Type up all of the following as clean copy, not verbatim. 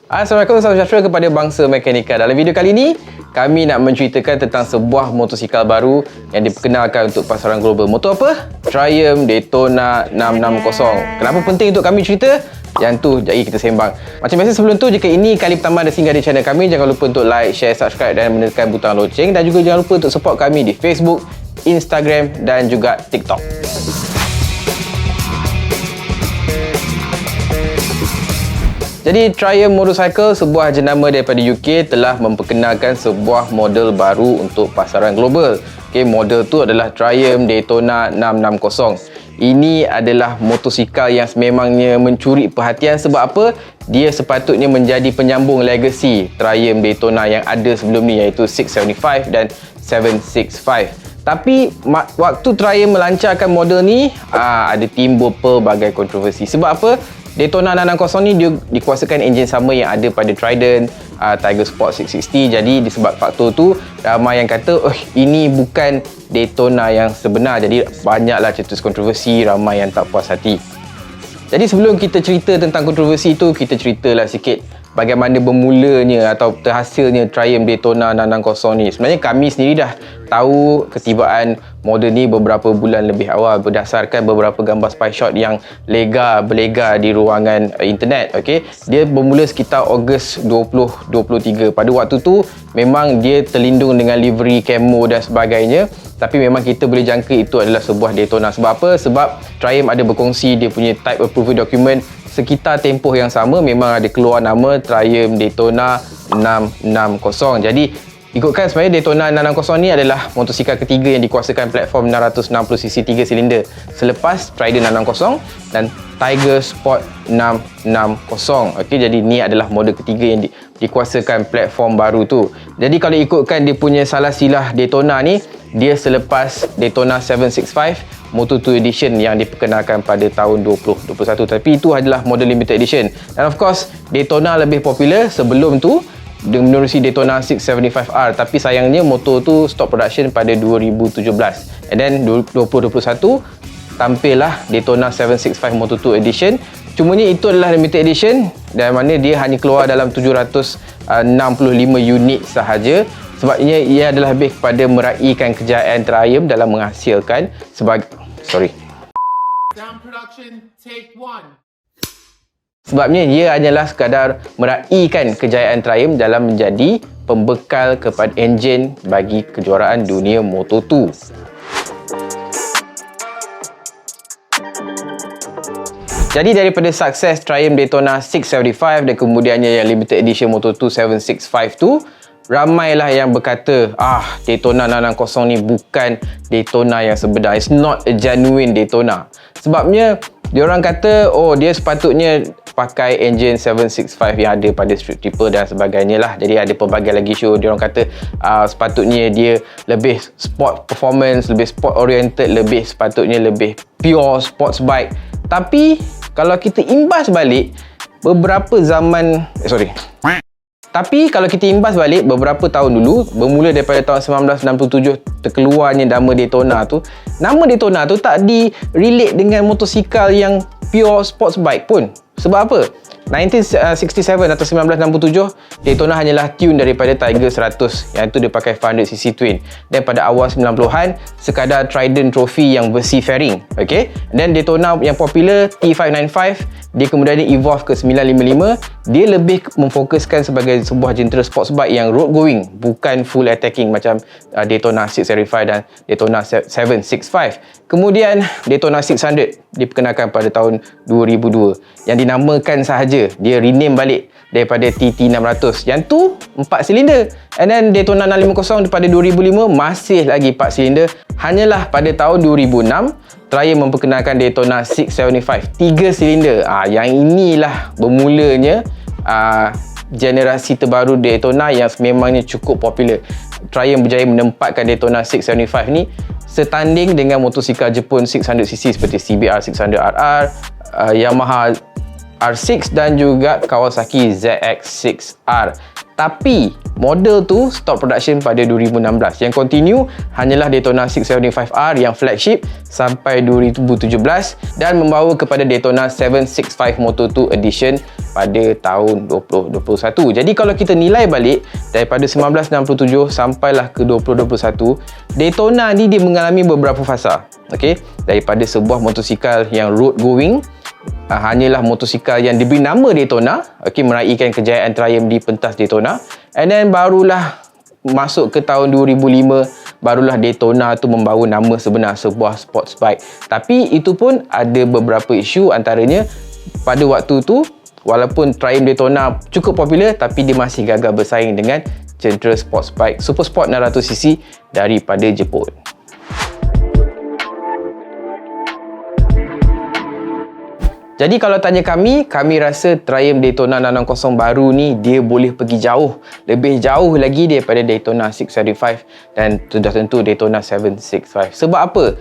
Assalamualaikum, salam sejahtera kepada bangsa mekanika. Dalam video kali ini, kami nak menceritakan tentang sebuah motosikal baru yang diperkenalkan untuk pasaran global. Motor apa? Triumph Daytona 660. Kenapa penting untuk kami cerita? Yang tu, jari kita sembang. Macam biasa sebelum tu, jika ini kali pertama anda singgah di channel kami, jangan lupa untuk like, share, subscribe dan menekan butang loceng. Dan juga jangan lupa untuk support kami di Facebook, Instagram dan juga TikTok. Jadi Triumph Motorcycle, sebuah jenama daripada UK, telah memperkenalkan sebuah model baru untuk pasaran global. Model tu adalah Triumph Daytona 660. Ini adalah motosikal yang sememangnya mencuri perhatian. Sebab apa? Dia sepatutnya menjadi penyambung legasi Triumph Daytona yang ada sebelum ni, iaitu 675 dan 765. Tapi waktu Triumph melancarkan model ni, ada timbul pelbagai kontroversi. Sebab apa? Daytona 660 ni dia dikuasakan enjin sama yang ada pada Trident, Tiger Sport 660. Jadi disebab faktor tu, ramai yang kata ini bukan Daytona yang sebenar. Jadi banyaklah cetus kontroversi, ramai yang tak puas hati. Jadi sebelum kita cerita tentang kontroversi tu, kita ceritalah sikit bagaimana bermulanya atau terhasilnya Triumph Daytona 660 ni. Sebenarnya kami sendiri dah tahu ketibaan model ni beberapa bulan lebih awal berdasarkan beberapa gambar spy shot yang berlega di ruangan internet. Dia bermula sekitar Ogos 2023. Pada waktu tu memang dia terlindung dengan livery camo dan sebagainya, tapi memang kita boleh jangka itu adalah sebuah Daytona. Sebab apa? Sebab Triumph ada berkongsi dia punya type approval document sekitar tempoh yang sama, memang ada keluar nama Triumph Daytona 660. Jadi ikutkan sebenarnya Daytona 660 ni adalah motosikal ketiga yang dikuasakan platform 660cc 3 silinder selepas Trident 660 dan Tiger Sport 660. Jadi ni adalah model ketiga yang dikuasakan platform baru tu. Jadi kalau ikutkan dia punya salah silah Daytona ni, dia selepas Daytona 765 Moto2 Edition yang diperkenalkan pada tahun 2021. Tapi itu adalah model limited edition. Dan of course, Daytona lebih popular sebelum tu menerusi Daytona 675R. Tapi sayangnya motor tu stop production pada 2017. And then 2021 tampillah Daytona 765 Moto2 Edition. Cumanya itu adalah limited edition dan mana dia hanya keluar dalam 765 unit sahaja. Sebabnya ia adalah lebih kepada meraihkan kejayaan Triumph dalam menghasilkan Sebabnya ia hanyalah sekadar meraihkan kejayaan Triumph dalam menjadi pembekal kepada enjin bagi kejuaraan dunia Moto2. Jadi daripada sukses Triumph Daytona 675 dan kemudiannya yang limited edition Moto2 765 tu, ramailah yang berkata Daytona 660 ni bukan Daytona yang sebenar. It's not a genuine Daytona. Sebabnya diorang kata dia sepatutnya pakai engine 765 yang ada pada Street Triple dan sebagainya lah. Jadi ada pelbagai lagi show diorang kata sepatutnya dia lebih sport performance, lebih sport oriented, sepatutnya lebih pure sports bike. Tapi kalau kita imbas balik beberapa tahun dulu, bermula daripada tahun 1967 terkeluarnya nama Daytona tu, nama Daytona tu tak di-relate dengan motosikal yang pure sports bike pun. Sebab apa? 1967 atau 1967 Daytona hanyalah tune daripada Tiger 100 yang itu dia pakai 500cc twin, dan pada awal 90-an sekadar Trident Trophy yang versi fairing. Dan Daytona yang popular T595 dia kemudian evolve ke 955. Dia lebih memfokuskan sebagai sebuah jentera sports bike yang road going, bukan full attacking macam Daytona 675 dan Daytona 765. Kemudian Daytona 600 diperkenalkan pada tahun 2002 yang dinamakan sahaja, dia rename balik daripada TT600 yang tu 4 silinder. And then Daytona 650 pada 2005 masih lagi 4 silinder. Hanyalah pada tahun 2006 Triumph memperkenalkan Daytona 675 3 silinder. Yang inilah bermulanya generasi terbaru Daytona yang sememangnya cukup popular. Triumph berjaya menempatkan Daytona 675 ni setanding dengan motosikal Jepun 600cc seperti CBR 600RR, Yamaha R6 dan juga Kawasaki ZX-6R. Tapi model tu stop production pada 2016. Yang continue hanyalah Daytona 675R yang flagship sampai 2017 dan membawa kepada Daytona 765 Moto2 Edition pada tahun 2021. Jadi kalau kita nilai balik daripada 1967 sampailah ke 2021, Daytona ni dia mengalami beberapa fasa. Okey, daripada sebuah motosikal yang road going, hanyalah motosikal yang diberi nama Daytona, meraihkan kejayaan Triumph di pentas Daytona, and then barulah masuk ke tahun 2005, barulah Daytona tu membawa nama sebenar sebuah sports bike. Tapi itu pun ada beberapa isu, antaranya pada waktu tu walaupun Triumph Daytona cukup popular, tapi dia masih gagal bersaing dengan central sports bike Super Sport 600cc daripada Jepun. Jadi kalau tanya kami rasa Triumph Daytona 660 baru ni dia boleh pergi jauh, lebih jauh lagi daripada Daytona 635 dan sudah tentu Daytona 765. Sebab apa?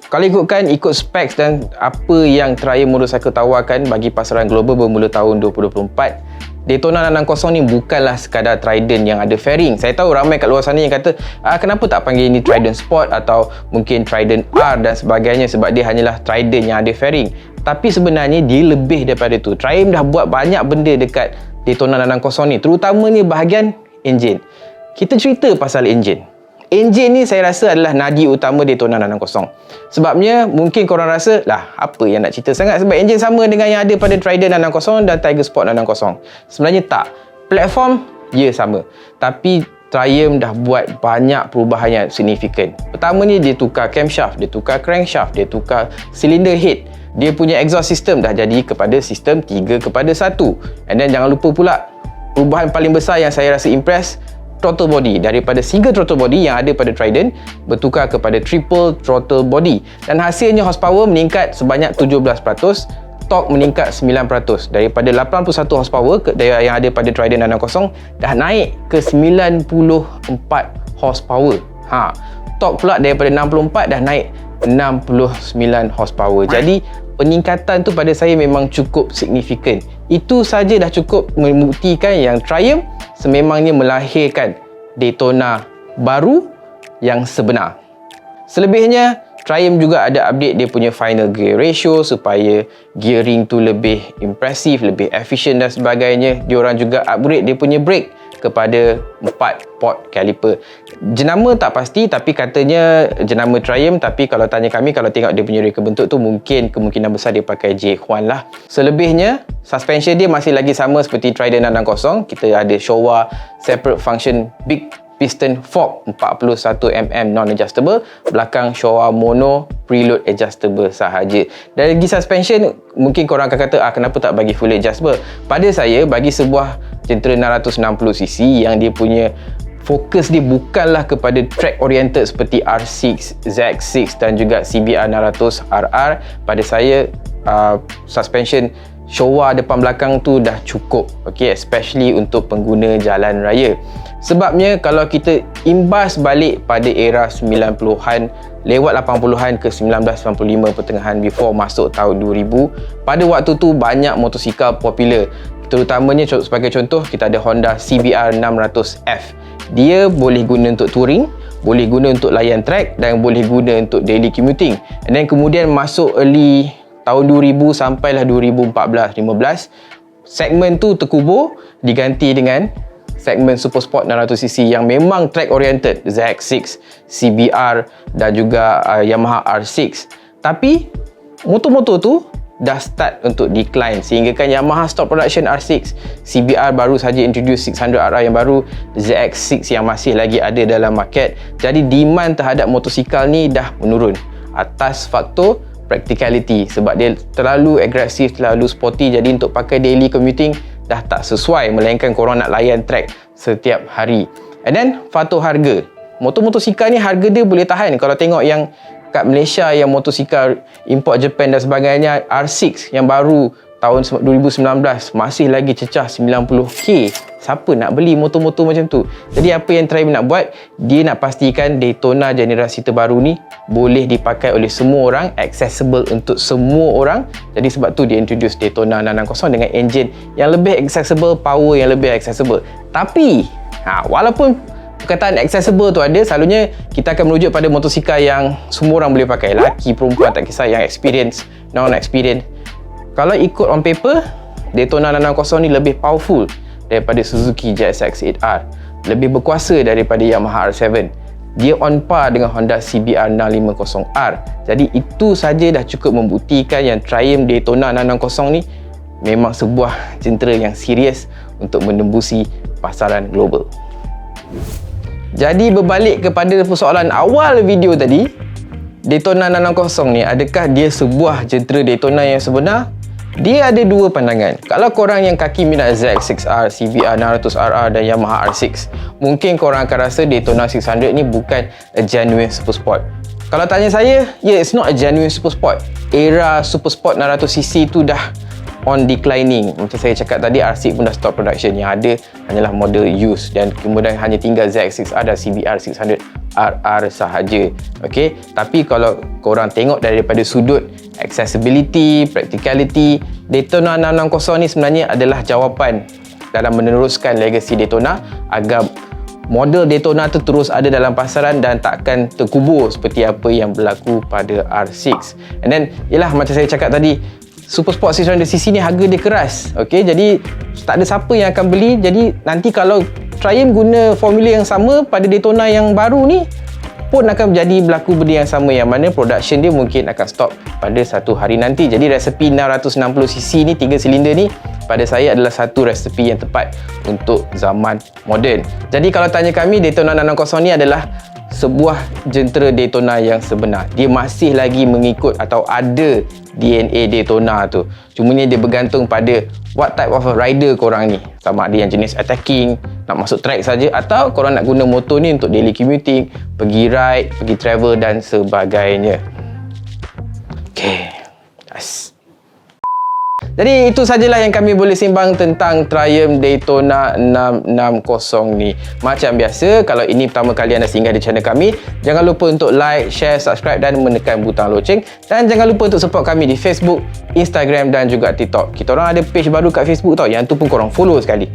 Kalau ikut specs dan apa yang Triumph Motorcycle tawarkan bagi pasaran global bermula tahun 2024, Daytona 660 ni bukanlah sekadar Trident yang ada fairing. Saya tahu ramai kat luar sana yang kata, kenapa tak panggil ini Trident Sport atau mungkin Trident R dan sebagainya, sebab dia hanyalah Trident yang ada fairing. Tapi sebenarnya dia lebih daripada tu. Triumph dah buat banyak benda dekat Daytona 660 ni, terutamanya bahagian enjin. Kita cerita pasal enjin. Enjin ni saya rasa adalah nadi utama Daytona 660. Sebabnya mungkin korang rasa, apa yang nak cerita sangat, sebab enjin sama dengan yang ada pada Trident 660 dan Tiger Sport 660. Sebenarnya tak. Platform, sama. Tapi Triumph dah buat banyak perubahan yang signifikan. Pertamanya dia tukar camshaft, dia tukar crankshaft, dia tukar cylinder head. Dia punya exhaust system dah jadi kepada sistem 3:1. And then jangan lupa pula, perubahan paling besar yang saya rasa impress, throttle body. Daripada single throttle body yang ada pada Trident bertukar kepada triple throttle body, dan hasilnya horsepower meningkat sebanyak 17%, torque meningkat 9%. Daripada 81 horsepower yang ada pada Trident 660 dah naik ke 94 horsepower. Torque pula daripada 64 dah naik 69 horsepower. Jadi peningkatan tu pada saya memang cukup signifikan. Itu saja dah cukup membuktikan yang Triumph sememangnya melahirkan Daytona baru yang sebenar. Selebihnya, Triumph juga ada update dia punya final gear ratio supaya gearing tu lebih impresif, lebih efisien dan sebagainya. Diorang juga upgrade dia punya brake kepada 4 port caliper. Jenama tak pasti, tapi katanya jenama Triumph, tapi kalau tanya kami, kalau tengok dia punya reka bentuk tu, mungkin kemungkinan besar dia pakai J1 lah. Selebihnya, suspension dia masih lagi sama seperti Trident 660. Kita ada Showa separate function big piston fork 41mm non-adjustable, belakang Showa mono preload adjustable sahaja. Dari segi suspension, mungkin korang akan kata, kenapa tak bagi fully adjustable? Pada saya, bagi sebuah Genera 660cc yang dia punya fokus dia bukanlah kepada track oriented seperti R6, ZX6 dan juga CBR 600RR, pada saya suspension Showa depan belakang tu dah cukup, especially untuk pengguna jalan raya. Sebabnya kalau kita imbas balik pada era 90-an lewat 80-an ke 1995 pertengahan before masuk tahun 2000, pada waktu tu banyak motosikal popular. Terutamanya sebagai contoh, kita ada Honda CBR 600F. Dia boleh guna untuk touring, boleh guna untuk layan track dan boleh guna untuk daily commuting. And then kemudian masuk early tahun 2000 sampailah 2014-15, segmen tu terkubur, diganti dengan segmen Super Sport 600cc yang memang track oriented, ZX6, CBR dan juga Yamaha R6. Tapi motor-motor tu dah start untuk decline, sehingga kan Yamaha stop production R6, CBR baru saja introduce 600RR yang baru, ZX6 yang masih lagi ada dalam market. Jadi demand terhadap motosikal ni dah menurun atas faktor practicality, sebab dia terlalu agresif, terlalu sporty. Jadi untuk pakai daily commuting dah tak sesuai, melainkan korang nak layan track setiap hari. And then faktor harga, motor-motosikal ni harga dia boleh tahan. Kalau tengok yang kat Malaysia yang motosikal import Japan dan sebagainya, R6 yang baru tahun 2019 masih lagi cecah 90k Siapa nak beli motor-motor macam tu? Jadi apa yang Triumph nak buat, dia nak pastikan Daytona generasi terbaru ni boleh dipakai oleh semua orang, accessible untuk semua orang. Jadi sebab tu dia introduce Daytona 660 dengan enjin yang lebih accessible, power yang lebih accessible. Tapi walaupun perkataan accessible tu ada, selalunya kita akan merujuk pada motosikal yang semua orang boleh pakai, lelaki, perempuan, tak kisah, yang experience, non-experience. Kalau ikut on paper, Daytona 660 ni lebih powerful daripada Suzuki JSX-8R, lebih berkuasa daripada Yamaha R7. Dia on par dengan Honda CBR 650R. Jadi itu saja dah cukup membuktikan yang Triumph Daytona 660 ni memang sebuah jentera yang serius untuk menembusi pasaran global. Jadi berbalik kepada persoalan awal video tadi, Daytona 660 ni adakah dia sebuah jentera Daytona yang sebenar? Dia ada dua pandangan. Kalau korang yang kaki minat ZX-6R, CBR 600RR dan Yamaha R6, mungkin korang akan rasa Daytona 600 ni bukan a genuine super sport. Kalau tanya saya, it's not a genuine super sport. Era super sport 600cc tu dah on declining. Macam saya cakap tadi, R6 pun dah stop production. Yang ada hanyalah model used dan kemudian hanya tinggal ZX-6R dan CBR 600RR sahaja. Okay? Tapi kalau korang tengok daripada sudut accessibility, practicality, Daytona 660 ni sebenarnya adalah jawapan dalam meneruskan legacy Daytona agar model Daytona tu terus ada dalam pasaran dan takkan terkubur seperti apa yang berlaku pada R6. And then, yelah macam saya cakap tadi, Super Sport 600cc ni harga dia keras. Okay, jadi tak ada siapa yang akan beli. Jadi nanti kalau Triumph guna formula yang sama pada Daytona yang baru ni, pun akan jadi berlaku benda yang sama, yang mana production dia mungkin akan stop pada satu hari nanti. Jadi resepi 660cc ni, 3 silinder ni, pada saya adalah satu resepi yang tepat untuk zaman moden. Jadi kalau tanya kami, Daytona 660 ni adalah sebuah jentera Daytona yang sebenar. Dia masih lagi mengikut atau ada DNA Daytona tu. Cumanya dia bergantung pada what type of rider korang ni. Sama ada yang jenis attacking, nak masuk track saja, atau korang nak guna motor ni untuk daily commuting, pergi ride, pergi travel dan sebagainya. Okay, yes. Jadi itu sajalah yang kami boleh sembang tentang Triumph Daytona 660 ni. Macam biasa, kalau ini pertama kali anda singgah di channel kami, jangan lupa untuk like, share, subscribe dan menekan butang loceng. Dan jangan lupa untuk support kami di Facebook, Instagram dan juga TikTok. Kita orang ada page baru kat Facebook tau, yang tu pun korang follow sekali.